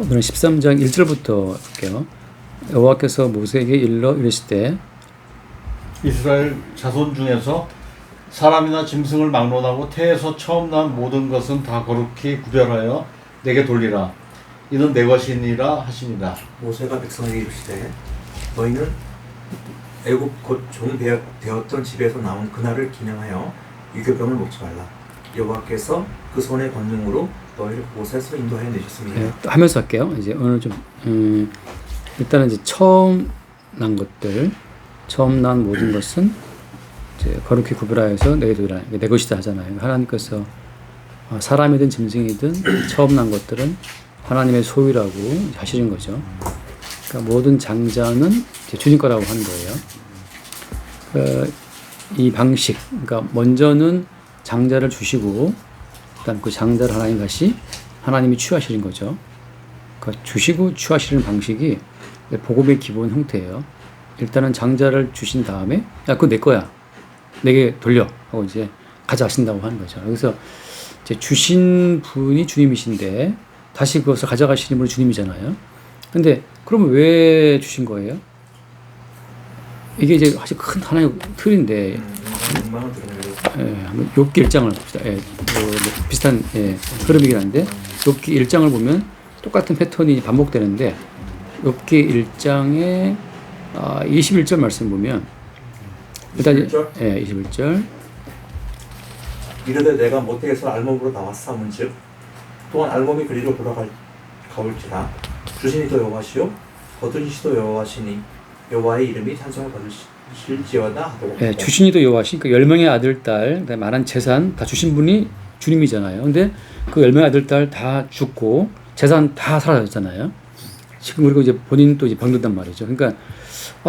오늘은 13장 1절부터 할게요. 여호와께서 모세에게 일러 이르시되 이스라엘 자손 중에서 사람이나 짐승을 막론하고 태에서 처음 난 모든 것은 다 거룩히 구별하여 내게 돌리라. 이는 내 것이니라 하시니라. 모세가 백성에게 이르시되 너희는 애굽 곧 종 되었던 집에서 나온 그날을 기념하여 유교병을 먹지 말라. 여호와께서 그 손의 권능으로 너희를 그곳에서 인도하여 내셨습니다. 네, 하면서 할게요. 이제 오늘 좀 일단은 이제 처음 난 것들, 처음 난 모든 것은 이제 거룩히 구별하여서 내게 돌리라. 내 것이다 하잖아요. 하나님께서 사람이든 짐승이든 처음 난 것들은 하나님의 소유라고 하시는 거죠. 그러니까 모든 장자는 이제 주님 거라고 하는 거예요. 이 방식, 그러니까 먼저는 장자를 주시고 그다음 그 장자를 하나님 다시 하나님이 취하시는 거죠. 그러니까 주시고 취하시는 방식이 복음의 기본 형태예요. 일단은 장자를 주신 다음에 야 그거 내 거야, 내게 돌려 하고 이제 가져가신다고 하는 거죠. 여기서 이제 주신 분이 주님이신데 다시 그것을 가져가시는 분이 주님이잖아요. 근데 그러면 왜 주신 거예요? 이게 이제 사실 큰 하나의 틀인데, 한번 욥기 1장을 봅시다. 비슷한 흐름이긴 한데 욥기 1장을 보면 똑같은 패턴이 반복되는데 욥기 1장의 21절 말씀 보면 일단 21절 이르되 내가 모태에서 알몸으로 나왔사온즉 또한 알몸이 그리로 돌아가올지라 주신이도 여호와시요 거두시도 여호와시니 여호와의 이름이 찬송을 받으실지어다 하고. 주신이도 여호와시. 그러니까 10명의 아들 딸, 많은 재산 다 주신 분이 주님이잖아요. 근데 그 10명의 아들 딸 다 죽고 재산 다 사라졌잖아요. 지금 그리고 이제 본인 또 이제 병든단 말이죠. 그러니까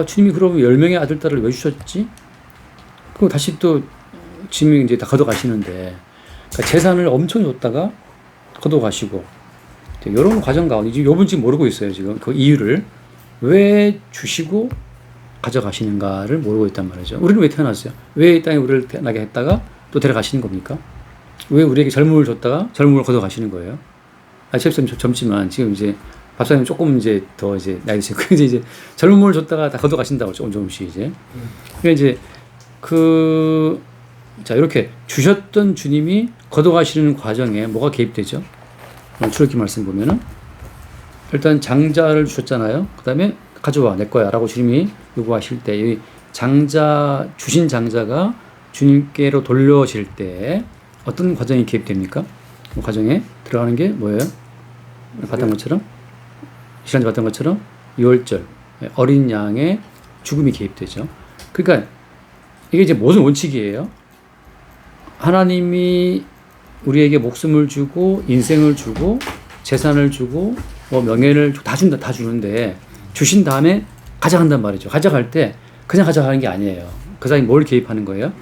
주님이 그러면 10명의 아들 딸을 왜 주셨지? 그리고 다시 또 주님이 이제 다 걷어가시는데, 그러니까 재산을 엄청 줬다가 걷어가시고 이런 과정 가운데 욥은 지금 모르고 있어요. 지금 그 이유를 왜 주시고 가져가시는가를 모르고 있단 말이죠. 우리는 왜 태어났어요? 왜 이 땅에 우리를 태어나게 했다가 또 데려가시는 겁니까? 왜 우리에게 젊음을 줬다가 젊음을 걷어가시는 거예요? 셰프님 젊지만 지금 이제 밥사님 조금 이제 더 이제 나이 드시고 이제 젊음을 줬다가 다 걷어가신다고 조금씩 이제. 그러니까 이제 자 이렇게 주셨던 주님이 걷어가시는 과정에 뭐가 개입되죠? 출애굽기 말씀 보면은 일단 장자를 주셨잖아요. 그 다음에 가져와 내 거야 라고 주님이 요구하실 때 이 주신 장자가 주님께로 돌려질 때 어떤 과정이 개입됩니까? 그 과정에 들어가는 게 뭐예요? 봤던 것처럼 지난주 봤던 것처럼 6월절 어린 양의 죽음이 개입되죠. 그러니까 이게 이제 무슨 원칙이에요? 하나님이 우리에게 목숨을 주고 인생을 주고 재산을 주고 명예를 다 준다, 다 주는데 주신 다음에 가져간단 말이죠. 가져갈 때 그냥 가져가는 게 아니에요. 그 사람이 뭘 개입하는 거예요?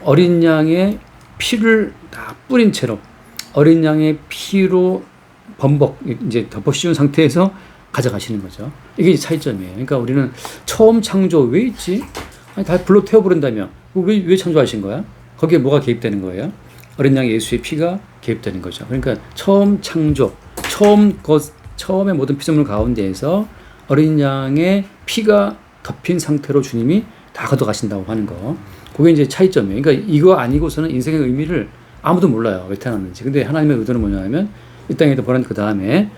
어린 양의 피를 다 뿌린 채로 어린 양의 피로 범벅 이제 덮어 씌운 상태에서 가져가시는 거죠. 이게 차이점이에요. 그러니까 우리는 처음 창조 왜 있지? 아니, 다 불로 태워버린다며 왜 창조하신 거야? 거기에 뭐가 개입되는 거예요? 어린 양 예수의 피가 개입되는 거죠. 그러니까 처음 창조, 처음의 모든 피조물 가운데에서 어린 양의 피가 덮인 상태로 주님이 다 걷어가신다고 하는 거. 그게 이제 차이점이에요. 그러니까 이거 아니고서는 인생의 의미를 아무도 몰라요. 왜 태어났는지. 근데 하나님의 의도는 뭐냐면 이 땅에도 보낸 그 다음에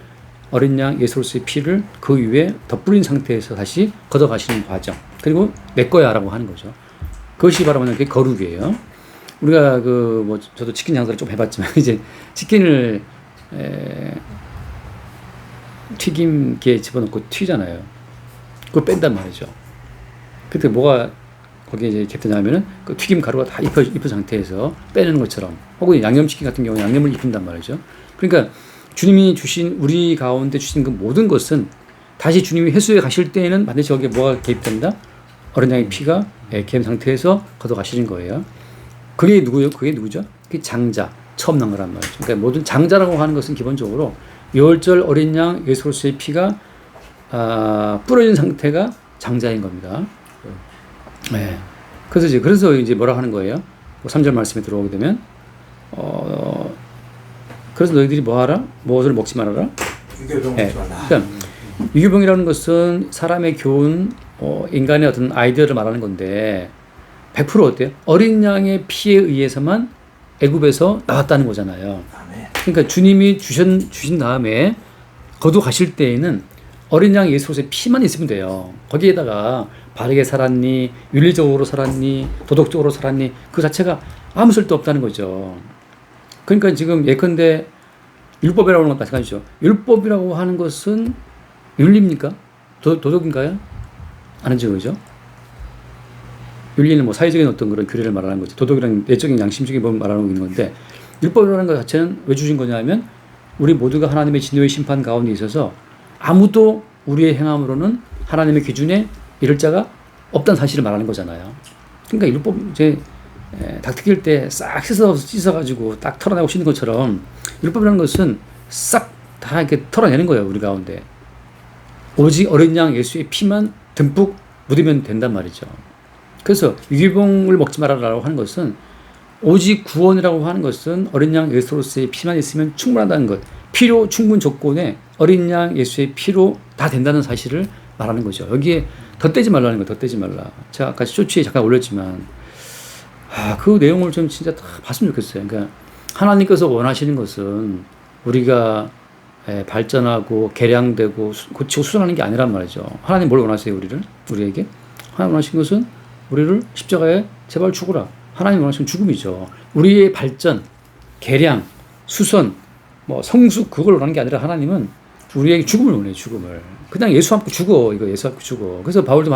어린 양 예수로서의 피를 그 위에 덧뿌린 상태에서 다시 걷어가시는 과정. 그리고 내 거야 라고 하는 거죠. 그것이 바로 그게 거룩이에요. 우리가 저도 치킨 장사를 좀 해봤지만 이제 치킨을 튀김기에 집어넣고 튀잖아요. 그걸 뺀단 말이죠. 그때 뭐가 거기에 이제 겹되냐면은 그 튀김 가루가 다 입은 상태에서 빼내는 것처럼, 혹은 양념치킨 같은 경우는 양념을 입힌단 말이죠. 그러니까 주님이 주신 우리 가운데 주신 그 모든 것은 다시 주님이 회수해 가실 때에는 반드시 거기에 뭐가 개입된다? 어린 양의 피가 개입 상태에서 걷어가시는 거예요. 그게 누구요? 그게 누구죠? 그게 장자, 처음 난 거란 말이죠. 그러니까 모든 장자라고 하는 것은 기본적으로 6월절 어린 양 예수 그리스도의 피가 뿌려진 상태가 장자인 겁니다. 네. 그래서 이제 뭐라 하는 거예요? 3절 말씀에 들어오게 되면 그래서 너희들이 뭐 하라? 무엇을 먹지 말아라? 유교병 예. 먹지 말라. 그러니까 유교병이라는 것은 사람의 교훈, 인간의 어떤 아이디어를 말하는 건데 100% 어때요? 어린 양의 피에 의해서만 애굽에서 나왔다는 거잖아요. 아멘. 그러니까 주님이 주신 다음에 거두가실 때에는 어린 양 예수의 피만 있으면 돼요. 거기에다가 바르게 살았니, 윤리적으로 살았니, 도덕적으로 살았니, 그 자체가 아무 쓸데 없다는 거죠. 그러니까 지금 예컨대 율법이라고 하는 건 마찬가지죠. 율법이라고 하는 것은 윤리입니까? 도덕인가요? 아니죠, 그죠? 윤리는 뭐 사회적인 어떤 그런 규례를 말하는 거지. 도덕이란 내적인 양심적인 법을 말하는 있는 건데, 율법이라는 것 자체는 왜 주신 거냐면 우리 모두가 하나님의 진노의 심판 가운데 있어서 아무도 우리의 행함으로는 하나님의 기준에 이를 자가 없다는 사실을 말하는 거잖아요. 그러니까 율법 이제 닭 튀길 때 싹 씻어가지고 딱 털어내고 씻는 것처럼 율법이라는 것은 싹 다 이렇게 털어내는 거예요, 우리 가운데. 오직 어린 양 예수의 피만 듬뿍 묻으면 된단 말이죠. 그래서 유기봉을 먹지 말아라라고 하는 것은 오직 구원이라고 하는 것은 어린 양 예수로서의 피만 있으면 충분하다는 것. 필요 충분 조건에 어린 양 예수의 피로 다 된다는 사실을 말하는 거죠. 여기에 덧대지 말라는 거예요. 덧대지 말라. 제가 아까 쇼츠에 잠깐 올렸지만 그 내용을 좀 진짜 다 봤으면 좋겠어요. 그러니까 하나님께서 원하시는 것은 우리가 발전하고 개량되고 고치고 수선하는 게 아니란 말이죠. 하나님 뭘 원하세요, 우리에게? 하나님 원하시는 것은 우리를 십자가에 제발 죽어라. 하나님 원하시는 죽음이죠. 우리의 발전, 개량, 수선, 뭐 성숙 그걸 원하는 게 아니라 하나님은 우리에게 죽음을 원해요. 죽음을. 그냥 예수와 함께 죽어. 이거 예수와 함께 죽어. 그래서 바울이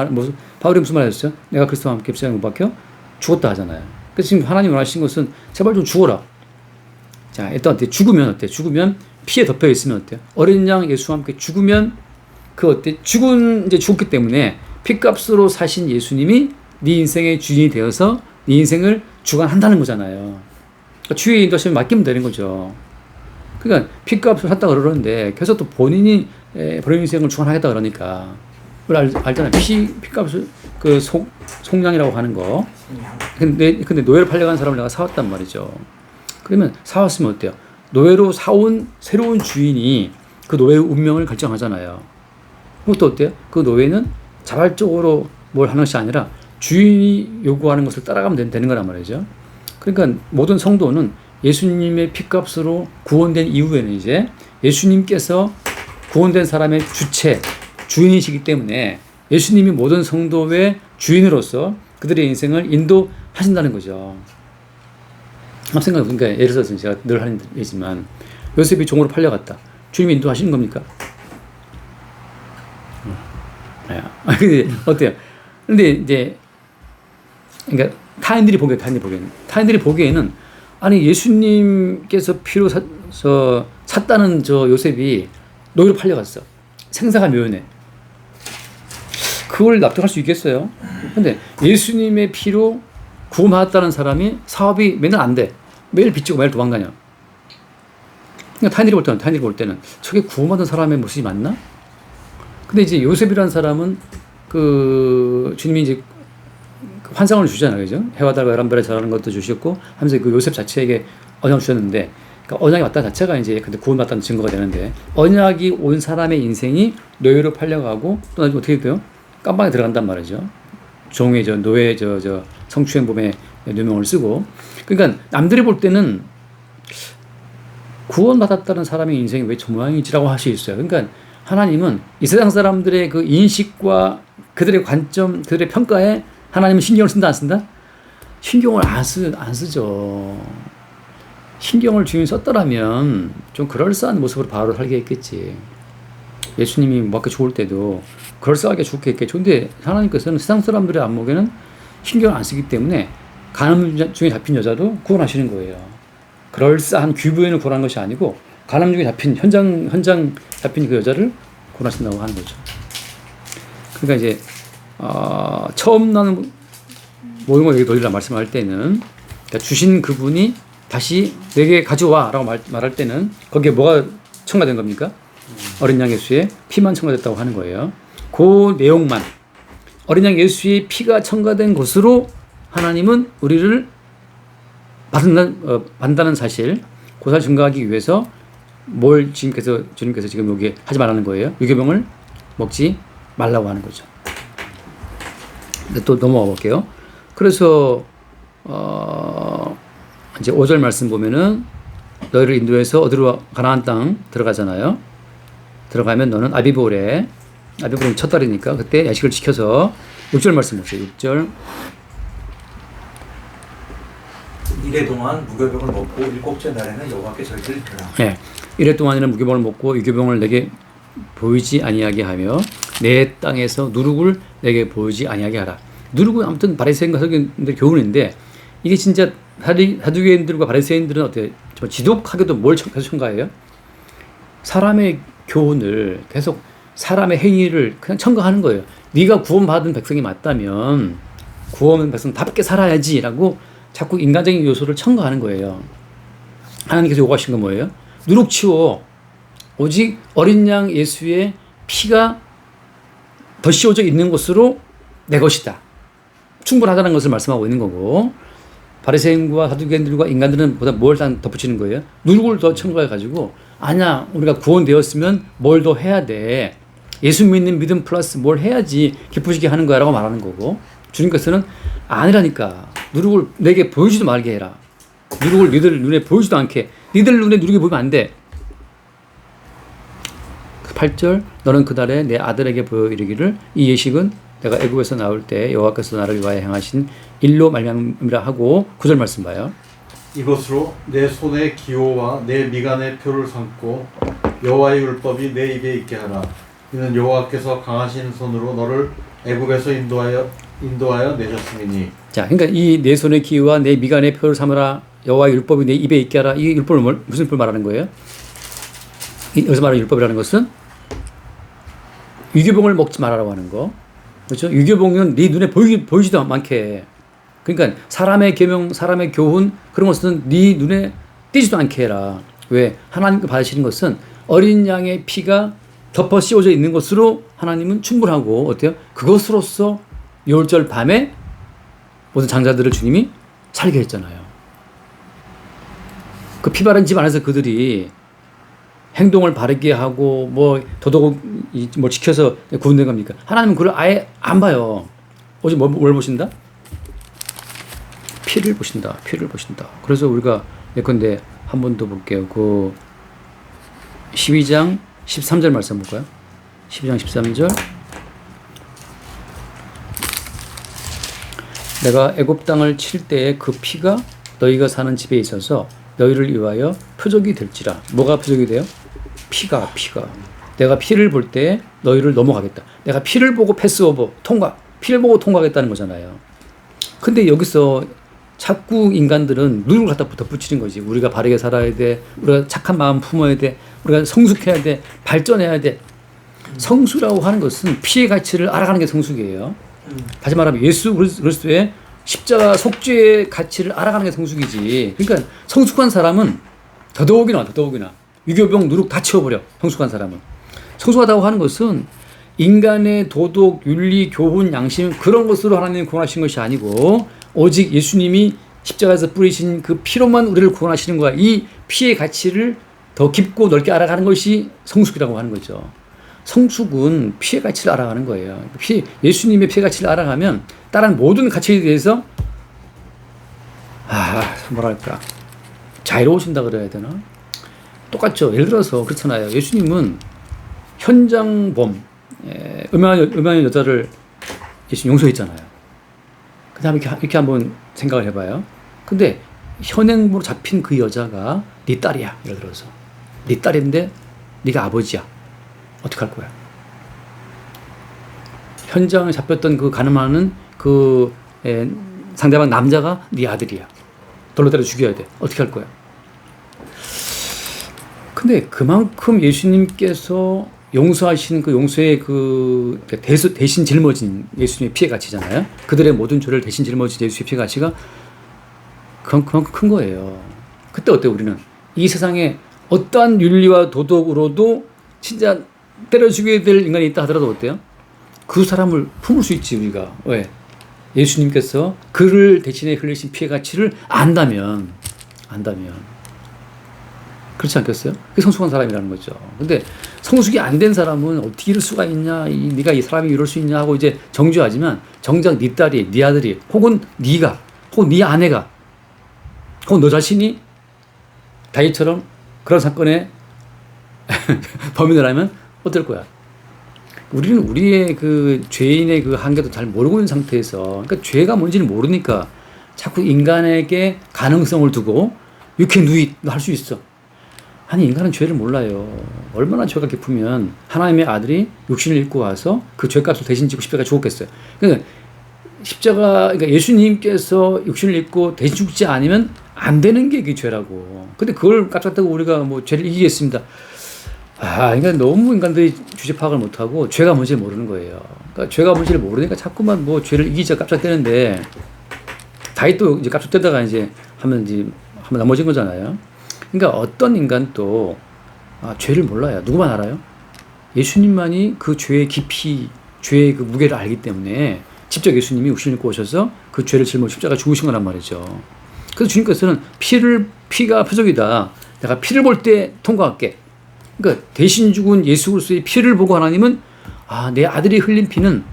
무슨 말 했어요? 내가 그리스도와 함께 십자가에 못 박혀 죽었다 하잖아요. 그래서 지금 하나님 원하시는 것은 제발 좀 죽어라. 자, 일단 어때? 죽으면 어때? 죽으면 피에 덮여 있으면 어때요? 어린 양 예수와 함께 죽으면 그 어때? 이제 죽었기 때문에 피값으로 사신 예수님이 네 인생의 주인이 되어서 네 인생을 주관한다는 거잖아요. 그러니까 주의 인도하시면 맡기면 되는 거죠. 그러니까 피값을 샀다 그러는데 계속 또 본인이 본인 인생을 주관하겠다 그러니까 우리 알잖아요. 피값을 그 속량이라고 하는 거. 근데 노예로 팔려간 사람을 내가 사왔단 말이죠. 그러면 사왔으면 어때요? 노예로 사온 새로운 주인이 그 노예의 운명을 결정하잖아요. 그것도 어때요? 그 노예는 자발적으로 뭘 하는 것이 아니라 주인이 요구하는 것을 따라가면 되는 거란 말이죠. 그러니까 모든 성도는 예수님의 피값으로 구원된 이후에는 이제 예수님께서 구원된 사람의 주인이시기 때문에 예수님이 모든 성도의 주인으로서 그들의 인생을 인도하신다는 거죠. 한번 생각해보니까 예를 들어서 제가 늘 하는 얘기지만 요셉이 종으로 팔려갔다. 주님이 인도하시는 겁니까? 근데 어때요? 근데 이제 그러니까 타인들이 보기에는 아니 예수님께서 피로 샀다는 저 요셉이 노예로 팔려갔어. 생사가 묘연해. 그걸 납득할 수 있겠어요? 근데 예수님의 피로 구원받았다는 사람이 사업이 맨날 안 돼. 매일 빚지고 매일 도망가냐. 그러니까 타인들이 볼 때는 저게 구원받은 사람의 모습이 맞나? 근데 이제 요셉이라는 사람은 그 주님이 이제 환상을 주잖아요. 그죠? 해와 달과 열한별에 잘하는 것도 주셨고 하면서 그 요셉 자체에게 언약을 주셨는데 그러니까 언약이 왔다는 자체가 이제 근데 구원받다는 증거가 되는데 언약이 온 사람의 인생이 노예로 팔려가고 또 나중에 어떻게 돼요? 깜방에 들어간단 말이죠. 종의 노예 성추행범의 누명을 쓰고 그러니까 남들이 볼 때는 구원받았다는 사람의 인생이 왜 저 모양이지라고 할 수 있어요. 그러니까 하나님은 이 세상 사람들의 그 인식과 그들의 관점, 그들의 평가에 하나님은 신경을 쓴다 안 쓴다? 신경을 안 쓰죠. 신경을 주인이 썼더라면 좀 그럴싸한 모습으로 바로 살게 했겠지. 예수님이 맞게 죽을 때도 그럴싸하게 죽겠겠죠. 근데 하나님께서는 세상 사람들의 안목에는 신경을 안 쓰기 때문에 간암 중에 잡힌 여자도 구원하시는 거예요. 그럴싸한 귀부인을 구원한 것이 아니고 간암 중에 잡힌 현장 잡힌 그 여자를 구원하신다고 하는 거죠. 그러니까 이제 처음 나는 모형을 여기 돌리라 말씀할 때는 그러니까 주신 그분이 다시 내게 가져와라고 말할 때는 거기에 뭐가 첨가된 겁니까? 어린 양 예수의 피만 첨가됐다고 하는 거예요. 그 내용만 어린 양 예수의 피가 첨가된 것으로 하나님은 우리를 받는다는 사실, 그 사실 증거하기 위해서 뭘 주님께서 지금 여기 하지 말라는 거예요? 유교병을 먹지 말라고 하는 거죠. 근데 또 넘어가 볼게요. 그래서 이제 5절 말씀 보면은 너희를 인도해서 어디로 가나안 땅 들어가잖아요. 들어가면 너는 아비볼은 첫 달이니까 그때 야식을 지켜서 6절 말씀 보세요. 6절. 이래 동안 무교병을 먹고 일곱째 날에는 여호와께 절기를 지켜라. 네. 이래 동안에는 무교병을 먹고 유교병을 내게 보이지 아니하게 하며 내 땅에서 누룩을 내게 보이지 아니하게 하라. 누룩은 아무튼 바리새인과 서기관들 교훈인데 이게 진짜 사두개인들과 바리새인들은 어때? 지독하게도 뭘 계속 첨가해요? 사람의 교훈을 계속 사람의 행위를 그냥 첨가하는 거예요. 네가 구원받은 백성이 맞다면 구원받은 백성답게 살아야지라고 자꾸 인간적인 요소를 첨가하는 거예요. 하나님께서 요구하신 건 뭐예요? 누룩 치워. 오직 어린 양 예수의 피가 더 씌워져 있는 것으로 내 것이다. 충분하다는 것을 말씀하고 있는 거고, 바리새인과 사두개인들과 인간들은 보다 뭘 덧붙이는 거예요? 누룩을 더 첨가해가지고 아니야, 우리가 구원되었으면 뭘 더 해야 돼. 예수 믿는 믿음 플러스 뭘 해야지 기쁘시게 하는 거야 라고 말하는 거고, 주님께서는 아니라니까. 누룩을 내게 보이지도 말게 해라. 누룩을 니들 눈에 보이지도 않게. 니들 눈에 누룩이 보이면 안 돼. 8절 너는 그날에 내 아들에게 보여 이르기를 이 예식은 내가 애굽에서 나올 때 여호와께서 나를 위하여 행하신 일로 말미암이라 하고 9절 말씀 봐요. 이것으로 내 손의 기호와 내 미간의 표를 삼고 여호와의 율법이 내 입에 있게 하라. 이는 여호와께서 강하신 손으로 너를 애굽에서 인도하여 내셨음이니. 자, 그러니까 이 내 손의 기호와 내 미간의 표를 삼으라. 여호와의 율법이 내 입에 있게 하라. 이 율법을 무슨 율법을 말하는 거예요? 여기서 말하는 율법이라는 것은 유교봉을 먹지 말라고 하는 거. 그렇죠? 유교봉은 네 눈에 보이지도 않게. 그러니까 사람의 계명, 사람의 교훈 그런 것은 네 눈에 띄지도 않게 해라. 왜? 하나님께 받으시는 것은 어린 양의 피가 덮어 씌워져 있는 것으로 하나님은 충분하고 어때요? 그것으로서 유월절 밤에 모든 장자들을 주님이 살게 했잖아요. 그 피 바른 집 안에서 그들이 행동을 바르게 하고 뭐 도덕을 뭐 지켜서 구원된 겁니까? 하나님은 그걸 아예 안 봐요. 오직 뭘 보신다? 피를 보신다. 피를 보신다. 그래서 우리가 예컨대 한 번 더 볼게요. 그 12장 13절 말씀 볼까요? 12장 13절. 내가 애굽 땅을 칠 때에 그 피가 너희가 사는 집에 있어서 너희를 위하여 표적이 될지라. 뭐가 표적이 돼요? 피가. 내가 피를 볼 때 너희를 넘어가겠다. 내가 피를 보고 패스오버, 피를 보고 통과하겠다는 거잖아요. 근데 여기서 자꾸 인간들은 누룩을 갖다 덧붙이는 거지. 우리가 바르게 살아야 돼. 우리가 착한 마음 품어야 돼. 우리가 성숙해야 돼. 발전해야 돼. 성수라고 하는 것은 피의 가치를 알아가는 게 성숙이에요. 다시 말하면 예수 그리스도의 십자가 속죄의 가치를 알아가는 게 성숙이지. 그러니까 성숙한 사람은 더더욱이나 유교병 누룩 다 치워버려. 성숙한 사람은. 성숙하다고 하는 것은 인간의 도덕, 윤리, 교훈, 양심 그런 것으로 하나님이 구원하신 것이 아니고 오직 예수님이 십자가에서 뿌리신 그 피로만 우리를 구원하시는 거야. 이 피의 가치를 더 깊고 넓게 알아가는 것이 성숙이라고 하는 거죠. 성숙은 피의 가치를 알아가는 거예요. 예수님의 피의 가치를 알아가면 다른 모든 가치에 대해서 뭐랄까 자유로우신다 그래야 되나? 똑같죠. 예를 들어서 그렇잖아요. 예수님은 현장범, 음행한 여자를 예수님 용서했잖아요. 그 다음에 이렇게 한번 생각을 해봐요. 근데 현행범으로 잡힌 그 여자가 네 딸이야. 예를 들어서 네 딸인데 네가 아버지야. 어떻게 할 거야? 현장에 잡혔던 그 가늠하는 그 상대방 남자가 네 아들이야. 돌로 때려 죽여야 돼. 어떻게 할 거야? 근데 그만큼 예수님께서 용서하신 그 용서의 그 대신 짊어진 예수님의 피의 가치잖아요. 그들의 모든 죄를 대신 짊어진 예수의 피의 가치가 그만큼 큰 거예요. 그때 어때요? 우리는 이 세상에 어떠한 윤리와 도덕으로도 진짜 때려 죽여야 될 인간이 있다 하더라도 어때요? 그 사람을 품을 수 있지 우리가. 왜? 예수님께서 그를 대신에 흘리신 피의 가치를 안다면 그렇지 않겠어요? 그게 성숙한 사람이라는 거죠. 근데 성숙이 안 된 사람은 어떻게 이럴 수가 있냐, 네가 이 사람이 이럴 수 있냐 하고 이제 정죄하지만 정작 네 딸이, 네 아들이, 혹은 네가, 혹은 네 아내가, 혹은 너 자신이 다윗처럼 그런 사건의 범인을 하면 어떨 거야? 우리는 우리의 그 죄인의 그 한계도 잘 모르고 있는 상태에서, 그러니까 죄가 뭔지는 모르니까 자꾸 인간에게 가능성을 두고 You can do it, 너 할 수 있어. 아니, 인간은 죄를 몰라요. 얼마나 죄가 깊으면 하나님의 아들이 육신을 입고 와서 그 죄값을 대신 지고 십자가에 죽었겠어요. 그러니까 그러니까 예수님께서 육신을 입고 대신 죽지 않으면 안 되는 게 그 죄라고. 근데 그걸 깜짝다고 우리가 뭐 죄를 이기겠습니다. 그러니까 너무 인간들이 주제 파악을 못하고 죄가 뭔지를 모르는 거예요. 그러니까 죄가 뭔지를 모르니까 자꾸만 뭐 죄를 이기자 깜짝대는데, 다윗도 이제 깜짝대다가 이제 한번 넘어진 거잖아요. 그러니까 어떤 인간도 죄를 몰라요. 누구만 알아요? 예수님만이 그 죄의 깊이, 죄의 그 무게를 알기 때문에 직접 예수님이 육신을 입고 오셔서 그 죄를 짊어 십자가 죽으신 거란 말이죠. 그래서 주님께서는 피가 표적이다. 내가 피를 볼 때 통과할게. 그러니까 대신 죽은 예수 그리스도의 피를 보고 하나님은 내 아들이 흘린 피는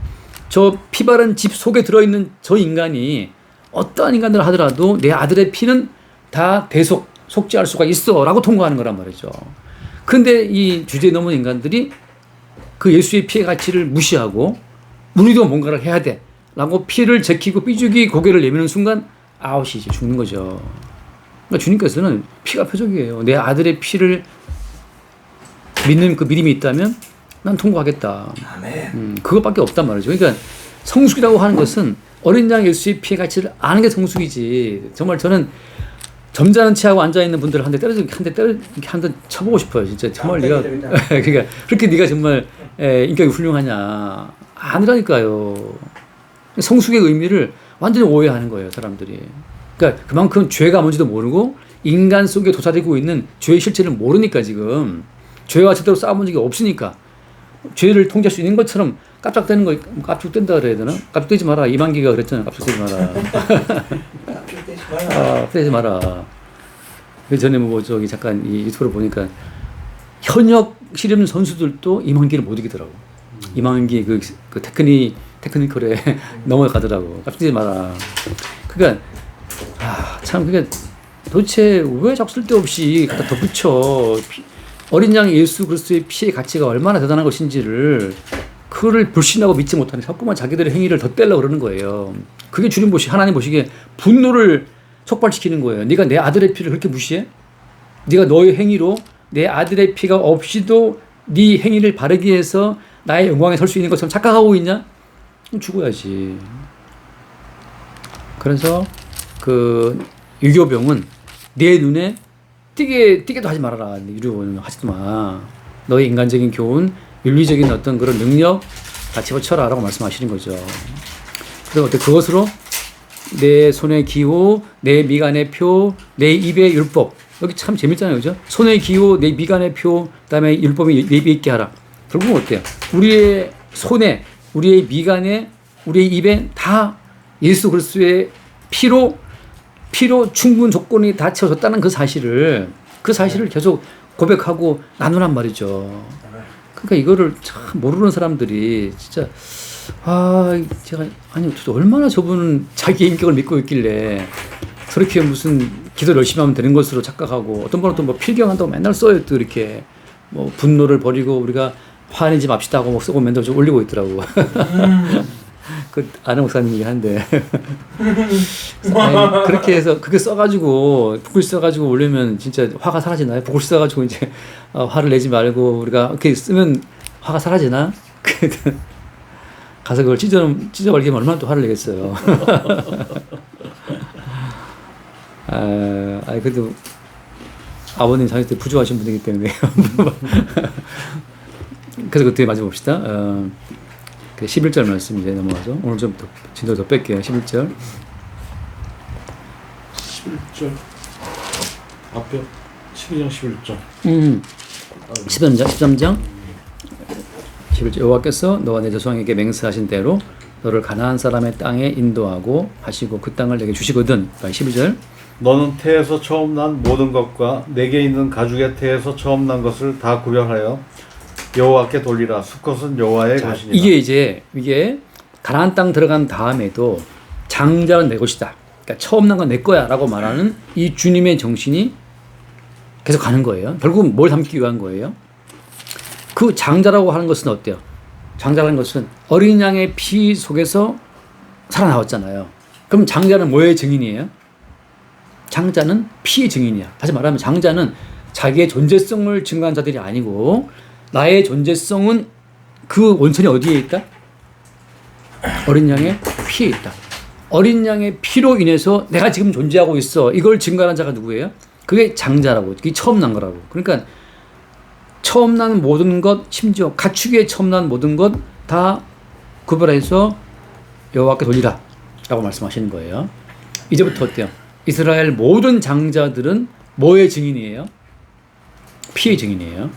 저 피 바른 집 속에 들어있는 저 인간이 어떠한 인간들 하더라도 내 아들의 피는 다 속죄할 수가 있어 라고 통과하는 거란 말이죠. 근데 이 주제에 넘은 인간들이 그 예수의 피의 가치를 무시하고 우리도 뭔가를 해야 돼 라고 피를 제키고 삐죽이 고개를 내미는 순간 아웃이 이제 죽는 거죠. 그러니까 주님께서는 피가 표적이에요. 내 아들의 피를 믿는 그 믿음이 있다면 난 통과하겠다. 아멘. 그것밖에 없단 말이죠. 그러니까 성숙이라고 하는 것은 어린 양 예수의 피의 가치를 아는 게 성숙이지. 정말 저는 점잖은 체하고 앉아있는 분들을 한 대 쳐보고 싶어요. 진짜 정말 네가 그러니까 그렇게 네가 정말 인격이 훌륭하냐. 아니라니까요. 성숙의 의미를 완전히 오해하는 거예요, 사람들이. 그러니까 그만큼 죄가 뭔지도 모르고 인간 속에 도사리고 있는 죄의 실체를 모르니까 지금 죄와 제대로 싸워본 적이 없으니까 죄를 통제할 수 있는 것처럼 깜짝대는 거, 깜짝댄다 그래야 되나? 깜짝대지 마라. 이만기가 그랬잖아요. 깜짝대지 마라. 깜짝대지 마라. 그 전에 잠깐 이 유튜브를 보니까 현역 씨름 선수들도 이만기를 못 이기더라고. 이만기 그 테크니컬에 넘어가더라고. 깜짝대지 마라. 그러니까 참 그게 도대체 왜 자꾸 쓸데없이 갖다 덧붙여. 어린 양 예수 그리스도의 피의 가치가 얼마나 대단한 것인지를 그를 불신하고 믿지 못하는 자꾸만 자기들의 행위를 덧대려고 그러는 거예요. 그게 하나님 보시기에 분노를 촉발시키는 거예요. 네가 내 아들의 피를 그렇게 무시해? 네가 너의 행위로 내 아들의 피가 없이도 네 행위를 바르게 해서 나의 영광에 설 수 있는 것처럼 착각하고 있냐? 그럼 죽어야지. 그래서 그 유교병은 내 눈에 띄게도 하지 말아라. 유료는 하지도 마. 너의 인간적인 교훈, 윤리적인 어떤 그런 능력 다 집어쳐라 라고 말씀하시는 거죠. 그래서 그것으로 내 손의 기호, 내 미간의 표, 내 입의 율법. 여기 참 재밌잖아요. 그죠? 손의 기호, 내 미간의 표, 그 다음에 율법이 내 입에 있게 하라. 결국은 어때요? 우리의 손에, 우리의 미간에, 우리의 입에 다 예수 그리스도의 피로 충분 조건이 다 채워졌다는 그 사실을 계속 고백하고 나누란 말이죠. 그러니까 이거를 참 모르는 사람들이 진짜 도대체 얼마나 저분은 자기의 인격을 믿고 있길래 저렇게 무슨 기도를 열심히 하면 되는 것으로 착각하고, 어떤 분은 또 뭐 필경한다고 맨날 써요. 또 이렇게 뭐 분노를 버리고 우리가 화내지 맙시다 하고 뭐 쓰고 맨날 좀 올리고 있더라고. 그 아는 목사님이긴 한데 그렇게 해서 그게 써가지고 북글 써가지고 올리면 진짜 화가 사라지나요? 북글 써가지고 이제 화를 내지 말고 우리가 이렇게 쓰면 화가 사라지나? 가서 그걸 찢어버리면 얼마나 또 화를 내겠어요. 그래도 아버님 사실 때 부조하신 분이기 때문에 그래서 그때 마저 봅시다. 그 11절 말씀 이제 넘어가죠. 오늘 좀 더 진도 더 뺄게요. 11절. 11절 앞에 12장 11절. 13장 11절. 여호와께서 너와 내 조상에게 맹세하신 대로 너를 가나안 사람의 땅에 인도하고 하시고 그 땅을 내게 주시거든. 12절. 너는 태에서 처음 난 모든 것과 내게 있는 가죽의 태에서 처음 난 것을 다 구별하여 여호와께 돌리라. 수컷은 여호와의 자, 것이니라. 이게 가나안 땅 들어간 다음에도 장자는 내 것이다. 그러니까 처음 난 건 내 거야라고 말하는 이 주님의 정신이 계속 가는 거예요. 결국 뭘 담기 위한 거예요? 그 장자라고 하는 것은 어때요? 장자라는 것은 어린 양의 피 속에서 살아나왔잖아요. 그럼 장자는 뭐의 증인이에요? 장자는 피의 증인이야. 다시 말하면 장자는 자기의 존재성을 증거한 자들이 아니고 나의 존재성은 그 원천이 어디에 있다? 어린 양의 피에 있다. 어린 양의 피로 인해서 내가 지금 존재하고 있어. 이걸 증거하는 자가 누구예요? 그게 장자라고. 그게 처음 난 거라고. 그러니까 처음 난 모든 것, 심지어 가축에 처음 난 모든 것 다 구별해서 여호와께 돌리라 라고 말씀하시는 거예요. 이제부터 어때요? 이스라엘 모든 장자들은 뭐의 증인이에요? 피의 증인이에요.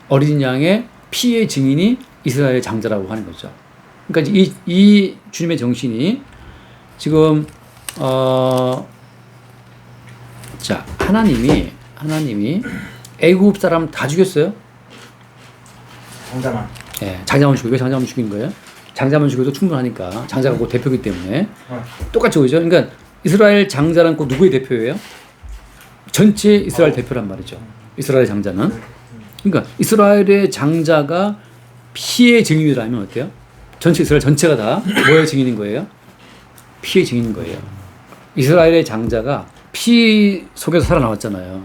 어린 양의 피의 증인이 이스라엘 장자라고 하는 거죠. 그러니까 이 주님의 정신이 지금 자 하나님이 애굽 사람 다 죽였어요. 장자만. 예, 장자만 죽이고 장자만 죽인 거예요. 장자만 죽여도 충분하니까 장자가 그 대표이기 때문에 똑같이 오죠. 그러니까 이스라엘 장자는 꼭 누구의 대표예요? 전체 이스라엘 대표란 말이죠. 이스라엘 장자는. 그러니까 이스라엘의 장자가 피의 증인이라면 어때요? 전체 이스라엘 전체가 다 뭐의 증인인 거예요? 피의 증인인 거예요. 이스라엘의 장자가 피 속에서 살아나왔잖아요.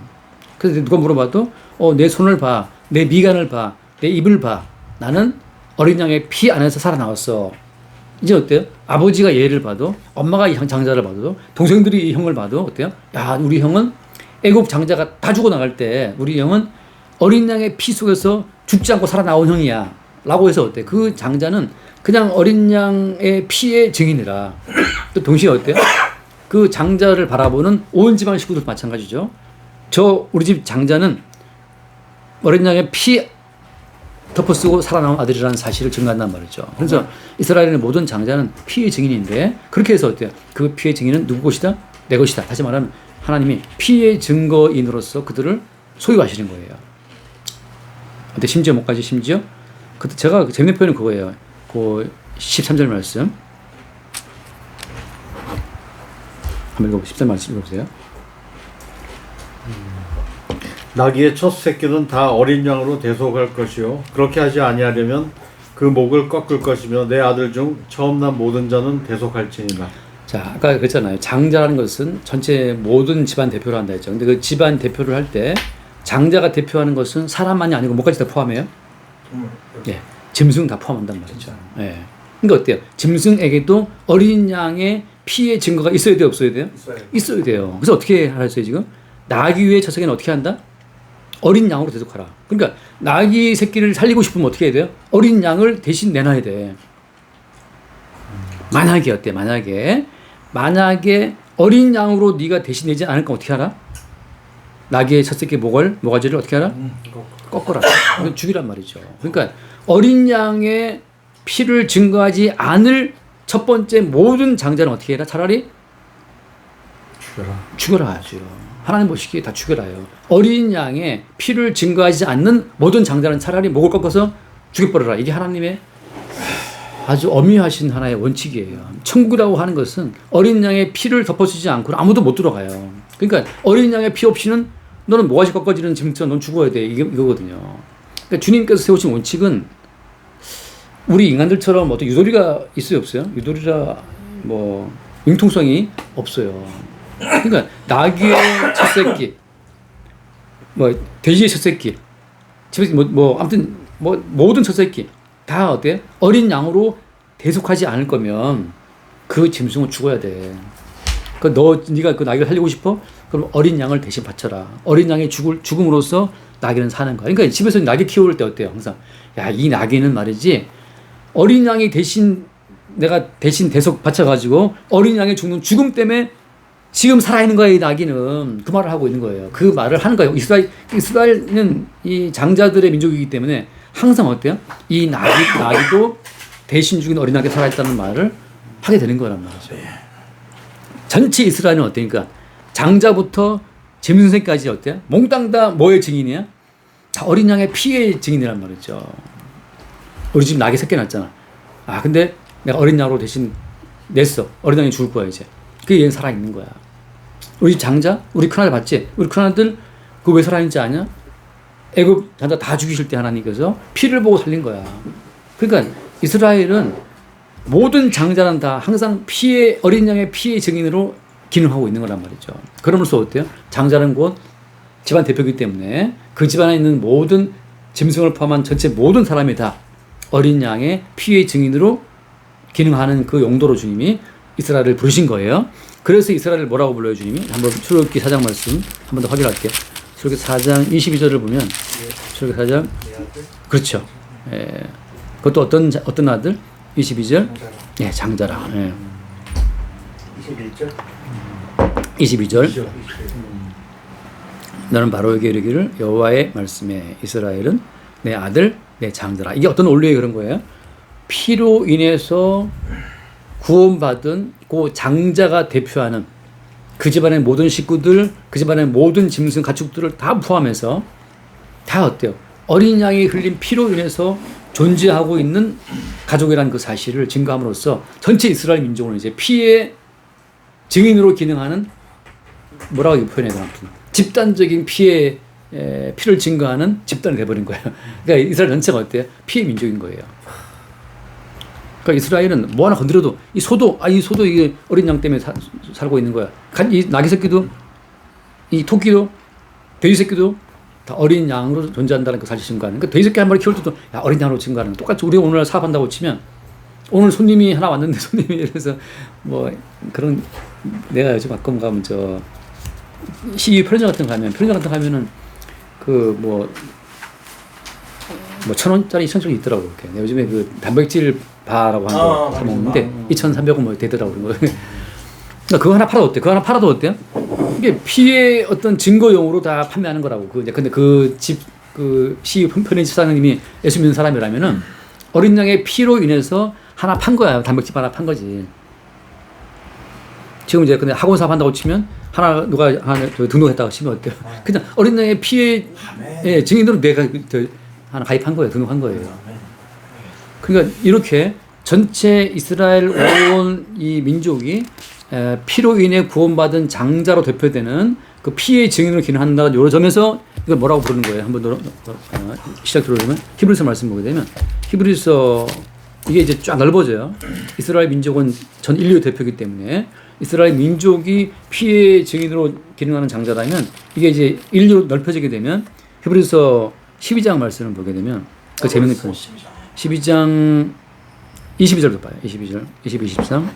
그래서 누가 물어봐도 내 손을 봐, 내 미간을 봐, 내 입을 봐. 나는 어린 양의 피 안에서 살아나왔어. 이제 어때요? 아버지가 얘를 봐도, 엄마가 이 장자를 봐도, 동생들이 이 형을 봐도 어때요? 야, 우리 형은 애굽 장자가 다 죽어 나갈 때 우리 형은 어린 양의 피 속에서 죽지 않고 살아나온 형이야. 라고 해서 어때? 그 장자는 그냥 어린 양의 피의 증인이라. 또 동시에 어때요? 그 장자를 바라보는 온 집안 식구들 마찬가지죠. 우리 집 장자는 어린 양의 피 덮어쓰고 살아나온 아들이라는 사실을 증거한단 말이죠. 그래서 이스라엘의 모든 장자는 피의 증인인데 그렇게 해서 어때요? 그 피의 증인은 누구 것이다? 내 것이다. 다시 말하면 하나님이 피의 증거인으로서 그들을 소유하시는 거예요. 근데 심지어 뭐까지 심지어? 제가 재밌는 표현은 그거예요. 그 13절 말씀. 한번 읽어보세요. 13절 말씀 읽어보세요. 나귀의 첫 새끼는 다 어린 양으로 대속할 것이요 그렇게 하지 아니하려면 그 목을 꺾을 것이며 내 아들 중 처음 난 모든 자는 대속할지니라. 자, 아까 그랬잖아요. 장자라는 것은 전체 모든 집안 대표를 한다 했죠. 근데 그 집안 대표를 할 때 장자가 대표하는 것은 사람만이 아니고 뭐까지 다 포함해요? 예, 짐승 다 포함한단 말이죠. 예. 그러니까 어때요? 짐승에게도 어린 양의 피의 증거가 있어야 돼요, 없어야 돼요? 있어야 돼요. 그래서 어떻게 하랬어요, 지금? 나귀 위에 첫 새끼는 어떻게 한다? 어린 양으로 대속하라. 그러니까 나귀 새끼를 살리고 싶으면 어떻게 해야 돼요? 어린 양을 대신 내놔야 돼. 만약에 어때? 만약에 어린 양으로 네가 대신 내지 않을 건 어떻게 하라? 나귀의 첫 새끼 모가지를 어떻게 하라? 꺾어라. 죽이란 말이죠. 그러니까 어린 양의 피를 증거하지 않을 첫 번째 모든 장자는 어떻게 해라? 차라리 죽여라 하죠. 하나님 보시기에 다 죽여라요. 어린 양의 피를 증거하지 않는 모든 장자는 차라리 목을 꺾어서 죽여버려라. 이게 하나님의 아주 엄미하신 하나의 원칙이에요. 천국이라고 하는 것은 어린 양의 피를 덮어주지 않고는 아무도 못 들어가요. 그러니까 어린 양의 피 없이는 너는 모가지 꺾어지는 짐승처럼 넌 죽어야 돼. 이거거든요. 그러니까 주님께서 세우신 원칙은 우리 인간들처럼 어떤 유도리가 있어요, 없어요? 유도리라 뭐 융통성이 없어요. 그러니까 나귀의 첫 새끼, 돼지의 첫 새끼, 아무튼 모든 첫 새끼 다 어때? 어린 양으로 대속하지 않을 거면 그 짐승은 죽어야 돼. 네가 그 나귀를 살리고 싶어? 그럼 어린 양을 대신 바쳐라. 어린 양의 죽음으로써 나귀는 사는 거야. 그러니까 집에서 나귀 키울 때 어때요? 항상 이 나귀는 말이지 어린 양이 내가 대신 대속 바쳐가지고 어린 양이 죽는 죽음 때문에 지금 살아있는 거야, 이 나귀는. 그 말을 하고 있는 거예요. 그 말을 하는 거예요. 이스라엘은 이 장자들의 민족이기 때문에 항상 어때요? 이 나귀도 대신 죽인 어린 나귀가 살아있다는 말을 하게 되는 거란 말이죠. 전체 이스라엘은 어때니까 장자부터 짐승까지 어때요? 몽땅 다 뭐의 증인이야? 다 어린 양의 피의 증인이란 말이죠. 우리 집 낙이 새끼 났잖아. 아 근데 내가 어린 양으로 대신 냈어. 어린 양이 죽을 거야 이제. 그게 얘는 살아있는 거야. 우리 집 장자? 우리 큰아들 봤지? 우리 큰아들 그거 왜 살아있는지 아냐? 애굽 장자 다 죽이실 때 하나님께서 피를 보고 살린 거야. 그러니까 이스라엘은 모든 장자는 다 항상 피의 어린 양의 피의 증인으로 기능하고 있는 거란 말이죠. 그러면서 어때요? 장자는 곧 집안 대표이기 때문에 그 집안에 있는 모든 짐승을 포함한 전체 모든 사람이 다 어린 양의 피의 증인으로 기능하는 그 용도로 주님이 이스라엘을 부르신 거예요. 그래서 이스라엘을 뭐라고 불러요 주님이? 한번 출애굽기 4장 말씀 한 번 더 확인할게요. 출애굽기 4장 22절을 보면 출애굽기 4장 그렇죠. 예. 그것도 어떤 아들? 22절? 예, 장자라. 예. 21절? 22절. 너는 바로에게 이르기를 여호와의 말씀에 이스라엘은 내 아들 내 장자라. 이게 어떤 원리의 그런 거예요? 피로 인해서 구원받은 그 장자가 대표하는 그 집안의 모든 식구들, 그 집안의 모든 짐승 가축들을 다 포함해서 다 어때요? 어린 양이 흘린 피로 인해서 존재하고 있는 가족이라는 그 사실을 증거함으로써 전체 이스라엘 민족은 이제 피의 증인으로 기능하는 뭐라고 표현해야 되나? 집단적인 피를 증거하는 집단이 돼버린 거예요. 그러니까 이스라엘 전체가 어때요? 피의 민족인 거예요. 그러니까 이스라엘은 뭐 하나 건드려도 이 소도 이게 어린 양 때문에 살고 있는 거야. 이 나귀 새끼도 이 토끼도 돼지 새끼도 다 어린 양으로 존재한다는 그 사실 증거하는. 그러니까 돼지 새끼 한 마리 키울 때도 야, 어린 양으로 증거하는. 똑같이 우리가 오늘 사업한다고 치면 오늘 손님이 하나 왔는데 손님이 예를 들어서 뭐 그런 내가 요즘 가끔 가면 저 CU 편의점 같은 거 가면은 그 뭐 1,000원짜리 2,000원짜리 있더라고. 이렇게. 요즘에 그 단백질 바라고 하는 거 사 먹는데 2,300원 뭐 되더라고. 그런 거. 그러니까 그거 하나 팔아도 어때? 그거 하나 팔아도 어때요? 이게 피의 어떤 증거용으로 다 판매하는 거라고. 근데 그 CU 편의점 사장님이 예수 믿는 사람이라면은 어린 양의 피로 인해서 하나 판 거야. 단백질 하나 판 거지. 지금 이제 근데 학원 사업 한다고 치면 누가 하나 등록했다고 치면 어때요? 그냥 어린 양의 피의 증인으로 내가 하나 가입한 거예요. 등록한 거예요. 그러니까 이렇게 전체 이스라엘 온 이 민족이 피로 인해 구원받은 장자로 대표되는 그 피의 증인으로 기능한다는 여러 점에서 이걸 뭐라고 부르는 거예요. 한번 시작 들어보면 히브리서 말씀 보게 되면 히브리서 이게 이제 쫙 넓어져요. 이스라엘 민족은 전 인류 대표이기 때문에 이스라엘 민족이 피의 증인으로 기능하는 장자라면 이게 이제 인류로 넓혀지게 되면 히브리서 12장 말씀을 보게 되면 그 재밌는 편 12장 22절도 봐요. 22절, 23.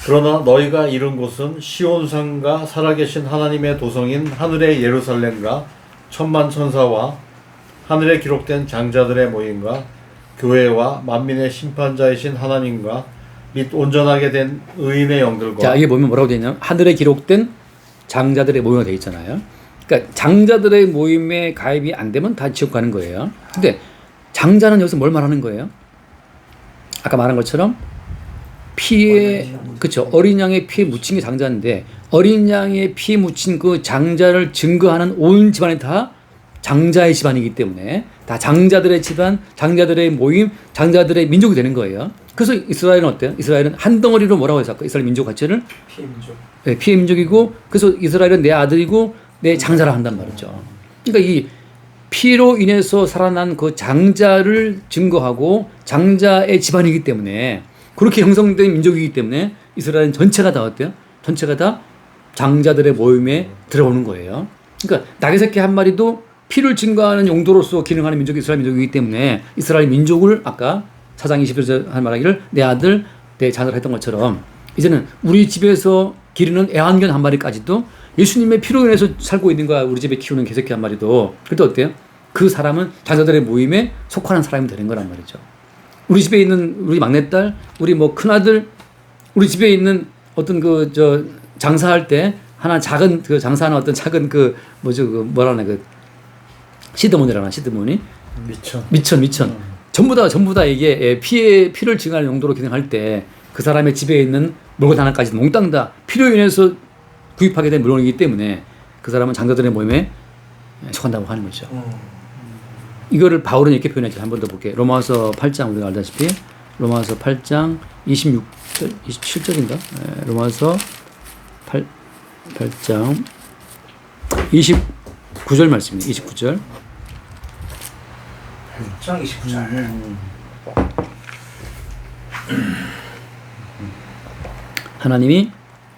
그러나 너희가 이른 곳은 시온산과 살아계신 하나님의 도성인 하늘의 예루살렘과 천만 천사와 하늘에 기록된 장자들의 모임과 교회와 만민의 심판자이신 하나님과 및 온전하게 된 의인의 영들과. 자, 이게 보면 뭐라고 되어 있냐면 하늘에 기록된 장자들의 모임이 되어 있잖아요. 그러니까 장자들의 모임에 가입이 안 되면 다 지옥 가는 거예요. 근데 장자는 여기서 뭘 말하는 거예요? 아까 말한 것처럼 피에 그렇죠. 어린 양의 피에 묻힌 게 장자인데 어린 양의 피에 묻힌 그 장자를 증거하는 온 집안이 다 장자의 집안이기 때문에 다 장자들의 집안, 장자들의 모임, 장자들의 민족이 되는 거예요. 그래서 이스라엘은 어때요? 이스라엘은 한 덩어리로 뭐라고 해서 아까 이스라엘 민족 자체를 피의 민족. 네, 피의 민족이고 그래서 이스라엘은 내 아들이고 내 장자라 한단 말이죠. 그러니까 이 피로 인해서 살아난 그 장자를 증거하고 장자의 집안이기 때문에 그렇게 형성된 민족이기 때문에 이스라엘은 전체가 다 어때요? 전체가 다 장자들의 모임에 들어오는 거예요. 그러니까 낙의 새끼 한 마리도 피를 증거하는 용도로서 기능하는 민족이 이스라엘 민족이기 때문에 이스라엘 민족을 아까 4장 21절 한 말하기를 내 아들 내 자녀를 했던 것처럼 이제는 우리 집에서 기르는 애완견 한 마리까지도 예수님의 피로 인해서 살고 있는 거야. 우리 집에 키우는 개새끼 한 마리도. 그때 어때요? 그 사람은 자녀들의 모임에 속하는 사람이 되는 거란 말이죠. 우리 집에 있는 우리 막내딸, 우리 뭐 큰아들, 우리 집에 있는 어떤 장사할 때 하나 작은 장사하는 어떤 작은 뭐라나 시드몬이라나 시드몬이 미천. 전부 다 이게 피를 증가하는 용도로 기능할 때 그 사람의 집에 있는 물건 하나까지 몽땅 다 필요에 인해서 구입하게 된 물건이기 때문에 그 사람은 장자들의 모임에 속한다고 하는 거죠. 이거를 바울은 이렇게 표현했죠. 한 번 더 볼게요. 로마서 8장 우리가 알다시피 로마서 8장 26절, 27절인가? 로마서 8장 29절 말씀입니다. 29절. 8장 29절. 하나님이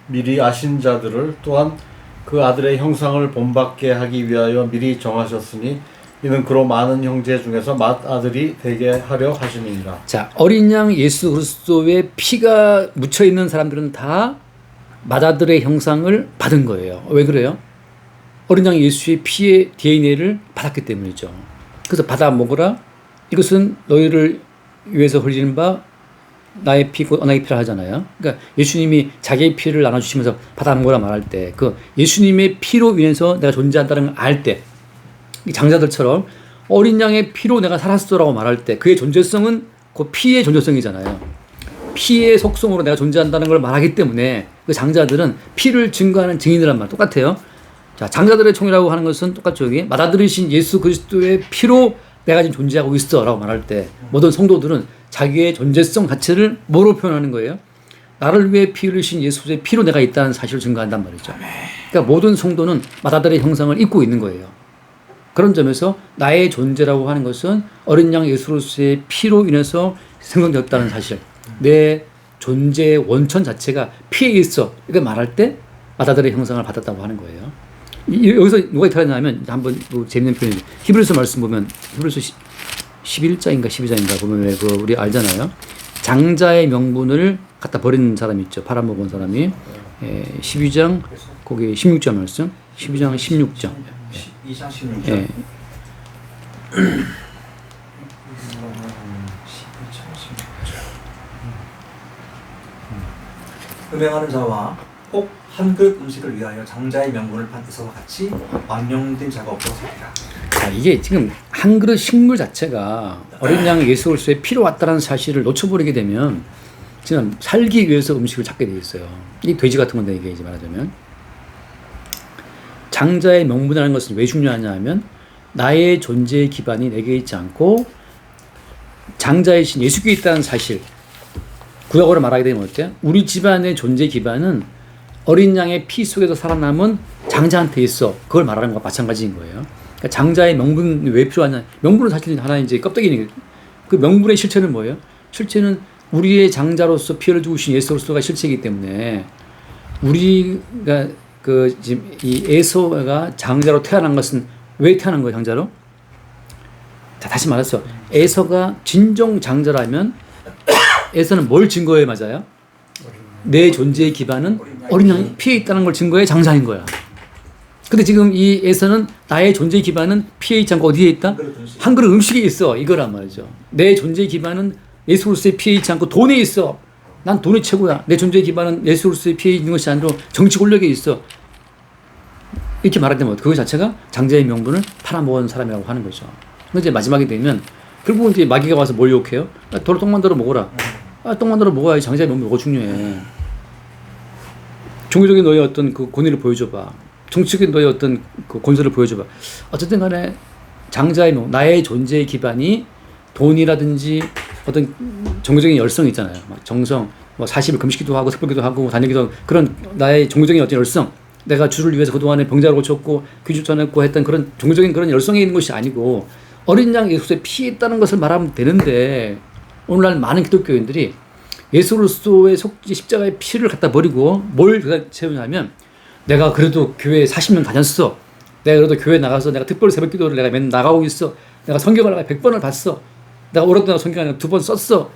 미리 아신 자들을 또한 그 아들의 형상을 본받게 하기 위하여 미리 정하셨으니 이는 그로 많은 형제 중에서 맏아들이 되게 하려 하심이니라. 자, 어린 양 예수 그리스도의 피가 묻혀 있는 사람들은 다 맏아들의 형상을 받은 거예요. 왜 그래요? 어린 양 예수의 피의 DNA를 받았기 때문이죠. 그래서 받아 먹으라. 이것은 너희를 위해서 흘리는 바 나의 피고 언약의 피라 하잖아요. 그러니까 예수님이 자기의 피를 나눠주시면서 받아 먹으라 말할 때 그 예수님의 피로 인해서 내가 존재한다는 걸 알 때 장자들처럼 어린 양의 피로 내가 살았어라고 말할 때 그의 존재성은 그 피의 존재성이잖아요. 피의 속성으로 내가 존재한다는 걸 말하기 때문에 그 장자들은 피를 증거하는 증인이란 말 똑같아요. 자, 장자들의 총이라고 하는 것은 똑같죠. 여기 맏아들이신 예수 그리스도의 피로 내가 지금 존재하고 있어라고 말할 때 모든 성도들은 자기의 존재성 자체를 뭐로 표현하는 거예요? 나를 위해 피 흘리신 예수의 피로 내가 있다는 사실을 증거한단 말이죠. 그러니까 모든 성도는 맏아들의 형상을 입고 있는 거예요. 그런 점에서 나의 존재라고 하는 것은 어린 양 예수 그리스도의 피로 인해서 생성되었다는 사실, 내 존재의 원천 자체가 피에 있어 이렇게 말할 때 맏아들의 형상을 받았다고 하는 거예요. 여기서 누가 이탈했냐면 한번 뭐 재밌는 표현이 히브리서 말씀 보면 히브리서 11장인가 12장인가 보면 왜 그 우리 알잖아요. 장자의 명분을 갖다 버리는 사람이 있죠. 팔아먹은 사람이 12장 거기 16장 말씀 12장 16장 2장 16절. 예. 음행하는 자와 혹 한 그릇 음식을 위하여 장자의 명분을 받으서와 같이 망령된 자가 없어서리라. 자, 이게 지금 한 그릇 식물 자체가 어린 양 예수 그리스도의 피로 왔다는 사실을 놓쳐버리게 되면 지금 살기 위해서 음식을 찾게 돼 있어요. 이 돼지 같은 건데 이게 이제 말하자면 장자의 명분이라는 것은 왜 중요하냐 하면 나의 존재의 기반이 내게 있지 않고 장자이신 예수께 있다는 사실. 구약어로 말하게 되면 어때요? 우리 집안의 존재 기반은 어린 양의 피 속에서 살아남은 장자한테 있어. 그걸 말하는 것과 마찬가지인 거예요. 그러니까 장자의 명분이 왜 필요하냐? 명분은 사실 하나 이제 껍데기니까 그 명분의 실체는 뭐예요? 실체는 우리의 장자로서 피를 주신 예수 그리스도가 실체이기 때문에 우리가 그 지금 이 에서가 장자로 태어난 것은 왜 태어난 거예요, 장자로? 자, 다시 말해서 에서가 진정 장자라면 에서는 뭘 증거해 맞아요? 내 존재의 기반은 어린 양이 피에 있다는 걸 증거해 장자인 거야. 근데 지금 이 에서는 나의 존재의 기반은 피에 있지 않고 어디에 있다? 한 그릇 음식에 있어. 이거란 말이죠. 내 존재의 기반은 예수 그리스도의 피에 있지 않고 돈에 있어. 난 돈이 최고야. 내 존재의 기반은 예수 그리스도의 피에 있는 것이 아니라 정치 권력에 있어. 이렇게 말하면 그거 자체가 장자의 명분을 팔아먹은 사람이라고 하는 거죠. 근데 이제 마지막에 되면 결국은 이제 마귀가 와서 뭘 욕해요? 도로 똥 만들어 먹어라. 똥 만들어 먹어야지 장자의 명분이 뭐가 중요해. 종교적인 너의 어떤 그 권위를 보여줘봐. 정치적인 너의 어떤 그 권세를 보여줘봐. 어쨌든 간에 장자의 명, 나의 존재의 기반이 돈이라든지 어떤 종교적인 열성이 있잖아요. 막 정성, 뭐 40일 금식기도 하고 특별기도 하고 다니기도 하고 그런 나의 종교적인 어떤 열성. 내가 주를 위해서 그동안에 병자를 고쳤고 귀주 전했고 했던 그런 종교적인 그런 열성이 있는 것이 아니고 어린 양 예수의 피에 있다는 것을 말하면 되는데 오늘날 많은 기독교인들이 예수 그리스도의 십자가의 피를 갖다 버리고 뭘 채우냐면 내가 그래도 교회 40년 다녔어. 내가 그래도 교회 나가서 내가 특별 새벽 기도를 내가 맨날 나가고 있어. 내가 성경을 내가 100번을 봤어. 내가 오랫동안 성경을 2번 썼어.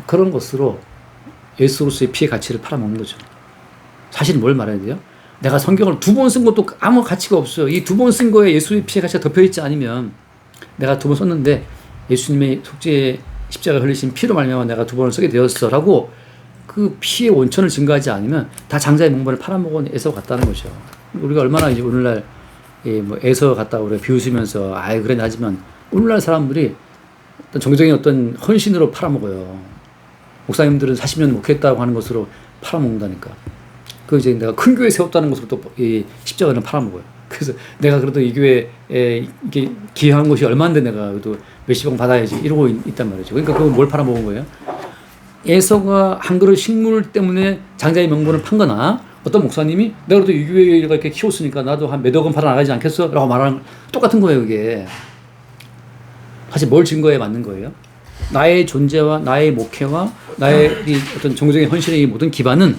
그런 것으로 예수 그리스도의 피의 가치를 팔아먹는 거죠. 사실 뭘 말해야 돼요? 내가 성경을 2번 쓴 것도 아무 가치가 없어요. 이 2번 쓴 거에 예수의 피의 가치가 덮여있지 않으면 내가 2번 썼는데 예수님의 속죄의 십자가 흘리신 피로 말미암아 내가 2번을 쓰게 되었어 라고 그 피의 원천을 증거하지 않으면 다 장자의 명분을 팔아먹은 에서 같다는 거죠. 우리가 얼마나 이제 오늘날 뭐 에서 갔다고 그래 비웃으면서 아이 그래 하지만 오늘날 사람들이 어떤 종교적인 어떤 헌신으로 팔아먹어요. 목사님들은 40년 목회했다고 하는 것으로 팔아먹는다니까. 그 이제 내가 큰 교회 세웠다는 것으로 또 이 십자가는 팔아먹어요. 그래서 내가 그래도 이 교회에 이게 기여한 것이 얼마인데 내가 그래도 몇십억 받아야지 이러고 있단 말이죠. 그러니까 그걸 뭘 팔아먹은 거예요? 에서가 한 그릇 식물 때문에 장자의 명분을 판 거나 어떤 목사님이 내가 그래도 이 교회가 이렇게 키웠으니까 나도 한 몇억은 팔아나가지 않겠어? 라고 말하는 똑같은 거예요, 그게. 사실 뭘 증거에 맞는 거예요? 나의 존재와 나의 목회와 나의 이 어떤 종교적인 헌신의 모든 기반은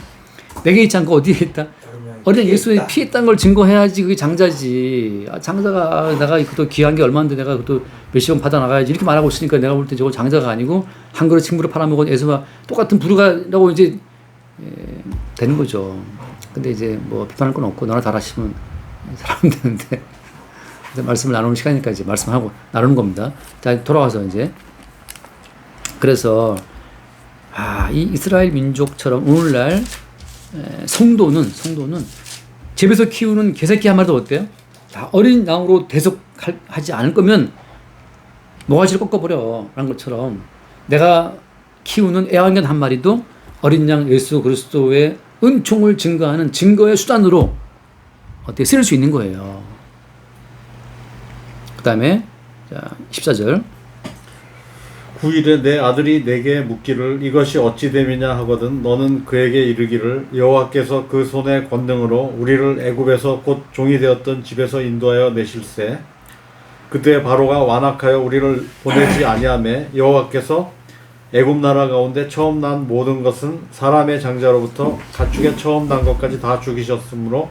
내게 있지 않고 어디에 있다? 어린 예수의 피에 딴 걸 증거해야지 그게 장자지. 장자가 내가 그것도 귀한 게 얼마인데 내가 그것도 몇십원 받아 나가야지 이렇게 말하고 있으니까 내가 볼 때 저거 장자가 아니고 한 그릇 식물을 팔아먹은 예수와 똑같은 부류가라고 이제 되는 거죠. 근데 이제 뭐 비판할 건 없고 너나 잘하시면 잘하면 되는데 말씀을 나누는 시간이니까 이제 말씀하고 나누는 겁니다. 자 돌아와서 이제 그래서 이 이스라엘 민족처럼 오늘날 성도는 집에서 키우는 개새끼 한 마리도 어때요? 다 어린 양으로 대속하지 않을 거면 모가지를 꺾어버려 라는 것처럼 내가 키우는 애완견 한 마리도 어린 양 예수 그리스도의 은총을 증거하는 증거의 수단으로 어떻게 쓸 수 있는 거예요. 그 다음에 14절 9일에 내 아들이 내게 묻기를 이것이 어찌 됨이냐 하거든 너는 그에게 이르기를 여호와께서 그 손의 권능으로 우리를 애굽에서 곧 종이 되었던 집에서 인도하여 내실세 그때 바로가 완악하여 우리를 보내지 아니하매 여호와께서 애굽 나라 가운데 처음 난 모든 것은 사람의 장자로부터 가축의 처음 난 것까지 다 죽이셨으므로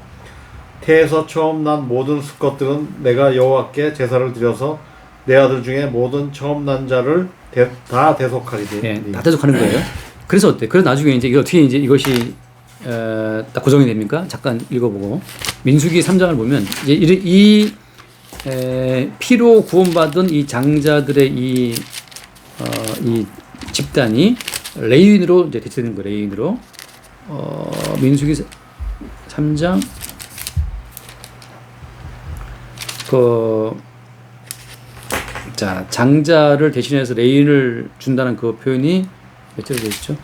태에서 처음 난 모든 수컷들은 내가 여호와께 제사를 드려서 내 아들 중에 모든 처음 난 자를 다 대속하리니. 네, 다 대속하는 거예요. 그래서 어때? 그래서 나중에 이제 이거 어떻게 이제 이것이 딱 고정이 됩니까? 잠깐 읽어보고 민수기 3장을 보면 이제 이 피로 구원받은 이 장자들의 이 집단이 레위인으로 이제 대체되는 거예요. 레위인으로 민수기 3장 자, 장자를 대신해서 레인을 준다는 그 표현이 몇 절에 되어 있죠?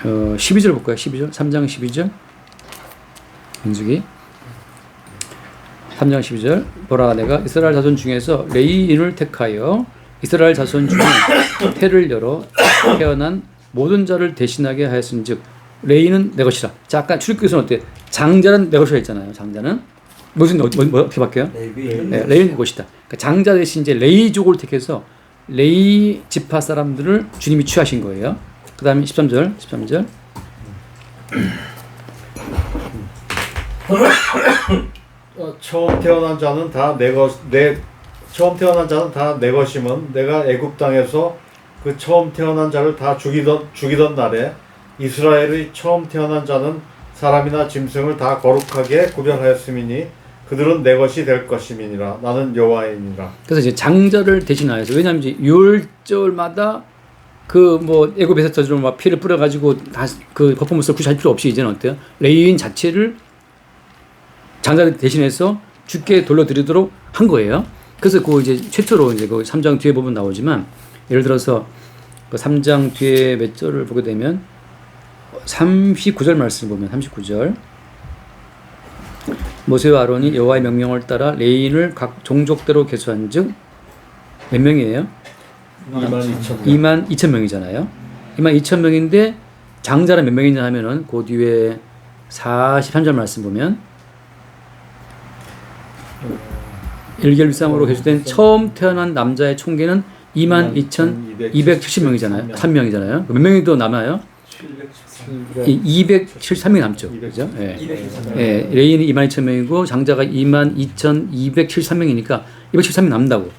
12절 볼까요? 12절? 3장 12절? 민수기 3장 12절 보라 내가 이스라엘 자손 중에서 레인을 택하여 이스라엘 자손 중에 태를 열어 태어난 모든 자를 대신하게 하였은즉 레인은 내 것이라. 자, 아까 출애굽에서는 어때? 장자는 내 것이라 했잖아요. 장자는 무슨 어떻게 바뀌어요? 레위의 것이다. 그러니까 장자 대신 이제 레이족을 택해서 레이 지파 사람들을 주님이 취하신 거예요. 그 다음에 13절. 처음 태어난 자는 다 내 것임은 내가 애굽 땅에서 그 처음 태어난 자를 다 죽이던 날에 이스라엘의 처음 태어난 자는 사람이나 짐승을 다 거룩하게 구별하였음이니 그들은 내 것이 될 것임이니라. 나는 여호와이니라. 그래서 이제 장자를 대신하여서 왜냐하면 이제 유월절마다 그 뭐 애굽에서 저처럼 막 피를 뿌려가지고 다 그 거품물을 구시할 필요 없이 이제는 어때요? 레위인 자체를 장자를 대신해서 주께 돌려드리도록 한 거예요. 그래서 그 이제 최초로 이제 그 3장 뒤에 보면 나오지만 예를 들어서 그 3장 뒤에 몇 절을 보게 되면 39절 말씀을 보면 39절 모세와 아론이 여호와의 명령을 따라 레인을 각 종족대로 계수한즉 몇 명이에요? 2만 2천 명이잖아요. 2만 2천 명인데 장자는 몇 명이냐 하면은 그 뒤에 43절 말씀 보면 일결일상으로 계수된 처음 태어난 남자의 총계는 2만 2,270명이잖아요. 3명이잖아요. 몇 명이 더 남아요? 273명이 남죠. 그죠? 예. 레인이 22,000명이고 장자가 22,273명이니까 273명 남는다고.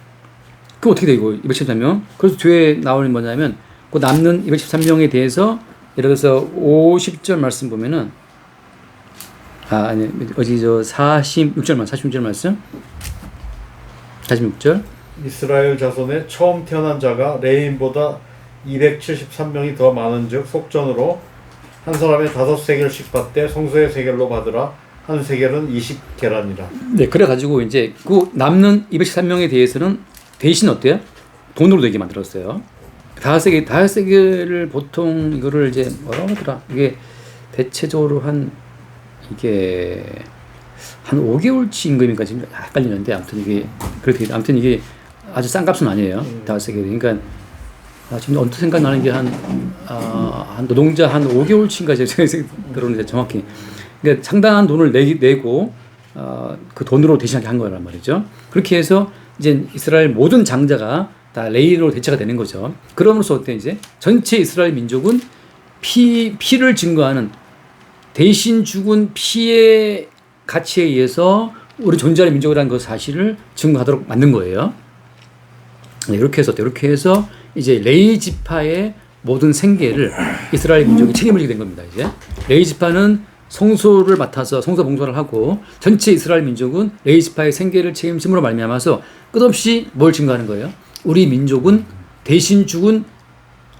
그 어떻게 되고 273명? 그래서 뒤에 나오는 뭐냐면 그 남는 213명에 대해서 예를 들어서 50절 말씀 보면은 아니 어디 저 46절 말씀 46절 이스라엘 자손의 처음 태어난 자가 레인보다 273명이 더 많은즉 속전으로 한 사람의 5세겔씩 받되 성소의 세겔로 받으라. 한 세겔은 20계란이라. 네, 그래가지고 이제 그 남는 213명에 대해서는 대신 어때요? 돈으로 되게 만들었어요. 다하세겔을 보통 이거를 이제 뭐라고 하더라? 이게 대체적으로 이게 한 5개월치 임금인가 지금 헷갈리는데 아무튼 이게 그렇게 아무튼 이게 아주 싼 값은 아니에요. 다하세겔이. 그러니까 지금 언뜻 생각나는 게 한 노동자 한 5개월치인가 제가 들어오는데 정확히. 그러니까 상당한 돈을 내고 그 돈으로 대신하게 한 거란 말이죠. 그렇게 해서 이제 이스라엘 모든 장자가 다 레위로 대체가 되는 거죠. 그럼으로써 어때 이제 전체 이스라엘 민족은 피를 증거하는 대신 죽은 피의 가치에 의해서 우리 존재하는 민족이라는 그 사실을 증거하도록 만든 거예요. 네, 이렇게 해서 이제 레위 지파의 모든 생계를 이스라엘 민족이 책임을 지게 된 겁니다. 이제 레위 지파는 성소를 맡아서 성소 봉사를 하고 전체 이스라엘 민족은 레위 지파의 생계를 책임짐으로 말미암아서 끝없이 뭘 증거하는 거예요? 우리 민족은 대신 죽은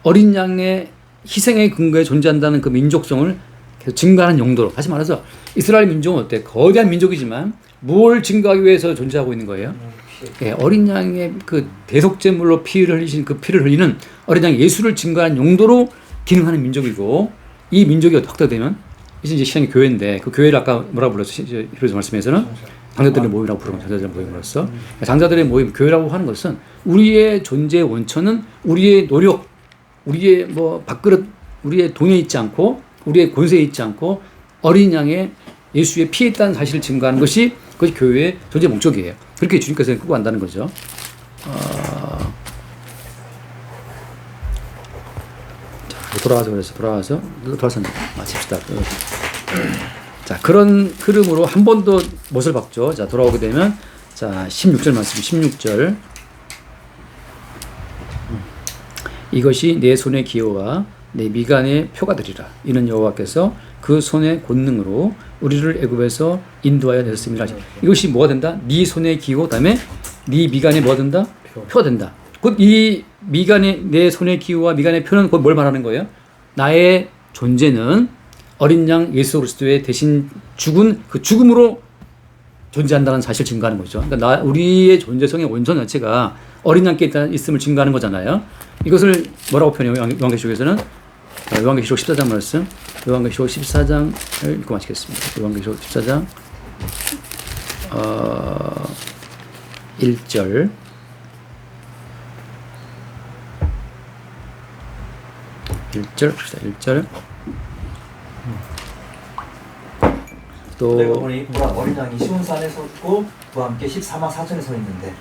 어린 양의 희생의 근거에 존재한다는 그 민족성을 계속 증거하는 용도로. 다시 말해서 이스라엘 민족은 어때? 거대한 민족이지만 뭘 증거하기 위해서 존재하고 있는 거예요? 예, 어린 양의 그 대속제물로 피를 흘리신 그 피를 흘리는 어린 양 예수를 증거하는 용도로 기능하는 민족이고, 이 민족이 확대되면 이제 신앙이 교회인데 그 교회를 아까 뭐라고 불렀죠? 히브리서 말씀에서는 장자들의 모임이라고 부르고 장자들의 모임으로서 장자들의 모임, 교회라고 하는 것은 우리의 존재의 원천은 우리의 노력, 우리의 뭐 밥그릇, 우리의 돈에 있지 않고 우리의 권세에 있지 않고 어린 양의 예수의 피에 있다는 사실을 증거하는 것이 그것이 교회의 존재 목적이에요. 그렇게 주님께서 끌고 간다는 거죠. 돌아와서 마칩시다. 자, 그런 흐름으로 한 번 더 못을 박죠. 자, 돌아오게 되면 자 16절 말씀, 16절. 이것이 내 손의 기호와 내 미간의 표가 되리라. 이는 여호와께서 그 손의 권능으로 우리를 애굽에서 인도하여 내셨습니다. 이것이 뭐가 된다? 네 손의 기호, 다음에 네 미간에 뭐가 된다? 표가 된다. 곧 이 미간의 내 손의 기호와 미간의 표는 곧 뭘 말하는 거예요? 나의 존재는 어린 양 예수 그리스도의 대신 죽은 그 죽음으로 존재한다는 사실을 증거하는 거죠. 그러니까 우리의 존재성의 원천 자체가 어린 양께 있음을 증거하는 거잖아요. 이것을 뭐라고 표현해요? 요한계시록에서는 요한계시록 14장 말씀, 요한계시록 14장을 읽고 마치겠습니다. 요한계시록 14장 1절. 봅시다. 1절. 또 내가 보니 보라 어린 양이 시온산에 섰고 그와 함께 14만 4천이 서 있는데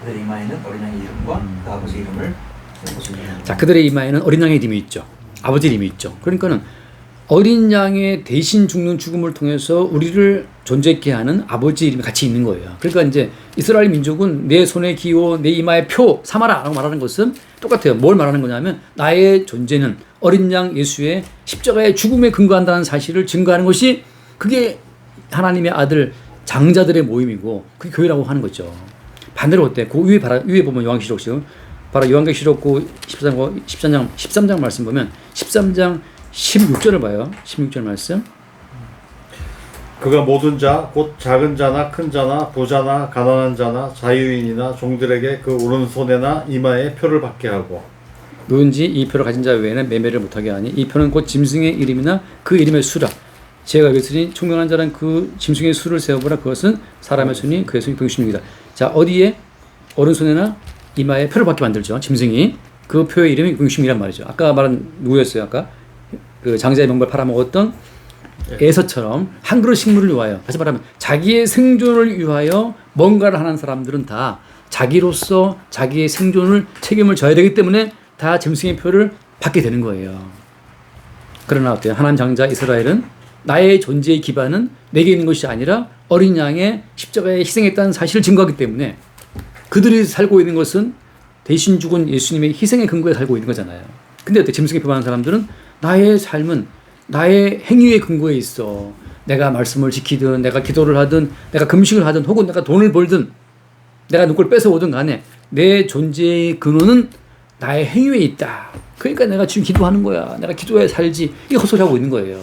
그들의 이마에는 어린 양의 이름과 그 아버지 이름을 써보시는. 자, 그들의 이마에는 어린 양의 이름이 있죠. 아버지 이름이 있죠. 그러니까는 어린 양의 대신 죽는 죽음을 통해서 우리를 존재케 하는 아버지 이름이 같이 있는 거예요. 그러니까 이제 이스라엘 민족은 내 손의 기호, 내 이마의 표 삼아라 라고 말하는 것은 똑같아요. 뭘 말하는 거냐면 나의 존재는 어린 양 예수의 십자가의 죽음에 근거한다는 사실을 증거하는 것이 그게 하나님의 아들 장자들의 모임이고 그게 교회라고 하는 거죠. 반대로 어때? 그 위에 보면 요한계시록 지금 바로 요한계시록 13장 말씀 보면 13장 16절을 봐요. 16절 말씀. 그가 모든 자, 곧 작은 자나 큰 자나 부자나 가난한 자나 자유인이나 종들에게 그 오른손에나 이마에 표를 받게 하고 누군지 이 표를 가진 자 외에는 매매를 못하게 하니 이 표는 곧 짐승의 이름이나 그 이름의 수라. 제가 알겠으니 총명한 자는 그 짐승의 수를 세어보라. 그것은 사람의 손이 그의 손이 병심이다. 자, 어디에 오른손에나 이마에 표를 받게 만들죠. 짐승이. 그 표의 이름이 병심이란 말이죠. 아까 말한 누구였어요? 아까 그 장자의 명벌 팔아먹었던 에서처럼 한 그릇 식물을 위하여, 다시 말하면 자기의 생존을 위하여 뭔가를 하는 사람들은 다 자기로서 자기의 생존을 책임을 져야 되기 때문에 다 짐승의 표를 받게 되는 거예요. 그러나 어때요? 하나님 장자 이스라엘은 나의 존재의 기반은 내게 있는 것이 아니라 어린 양의 십자가에 희생했다는 사실을 증거하기 때문에 그들이 살고 있는 것은 대신 죽은 예수님의 희생의 근거에 살고 있는 거잖아요. 근데 어때? 짐승의 표 받는 사람들은 나의 삶은 나의 행위의 근거에 있어. 내가 말씀을 지키든 내가 기도를 하든 내가 금식을 하든 혹은 내가 돈을 벌든 내가 누굴 뺏어오든 간에 내 존재의 근원은 나의 행위에 있다. 그러니까 내가 지금 기도하는 거야. 내가 기도해 살지. 이게 헛소리하고 있는 거예요.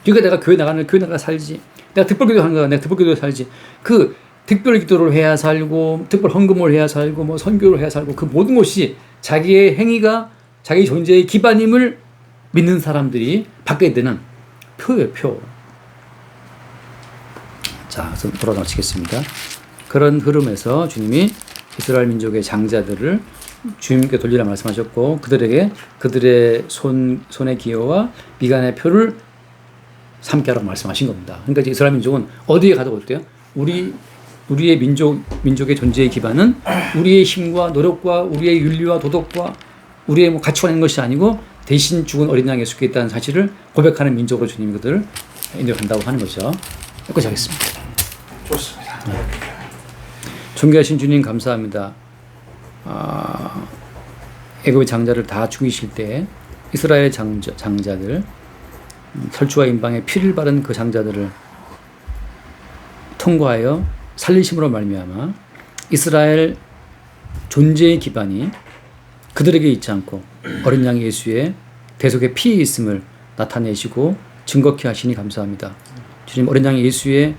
그러니까 내가 교회 나가 살지. 내가 특별기도 하는 거야. 내가 특별기도 살지. 그 특별기도를 해야 살고 특별 헌금을 해야 살고 뭐 선교를 해야 살고 그 모든 것이 자기의 행위가 자기 존재의 기반임을 믿는 사람들이 받게 되는 표예요, 표. 자, 그래서 돌아가시겠습니다. 그런 흐름에서 주님이 이스라엘 민족의 장자들을 주님께 돌리라 말씀하셨고 그들에게 그들의 손의 기여와 미간의 표를 삼게 하라고 말씀하신 겁니다. 그러니까 이제 이스라엘 민족은 어디에 가도 어때요? 우리의 민족의 존재의 기반은 우리의 힘과 노력과 우리의 윤리와 도덕과 우리의 뭐 가치가 있는 것이 아니고 대신 죽은 어린 양 예수께 있다는 사실을 고백하는 민족으로 주님이 그들을 인도한다고 하는 거죠. 여기까지 하겠습니다. 좋습니다. 존귀하신 주님 감사합니다. 애굽의 장자를 다 죽이실 때 이스라엘 장자들 설주와 임방에 피를 바른 그 장자들을 통과하여 살리심으로 말미암아 이스라엘 존재의 기반이 그들에게 있지 않고 어린 양 예수의 대속의 피에 있음을 나타내시고 증거케 하시니 감사합니다. 주님 어린 양 예수의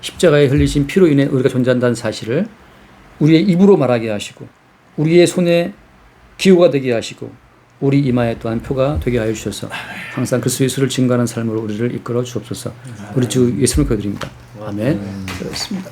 십자가에 흘리신 피로 인해 우리가 존재한다는 사실을 우리의 입으로 말하게 하시고 우리의 손에 기호가 되게 하시고 우리 이마에 또한 표가 되게 하여 주셔서 항상 그리스도 예수를 증거하는 삶으로 우리를 이끌어 주옵소서. 우리 주 예수를 기도드립니다. 아멘. 그렇습니다.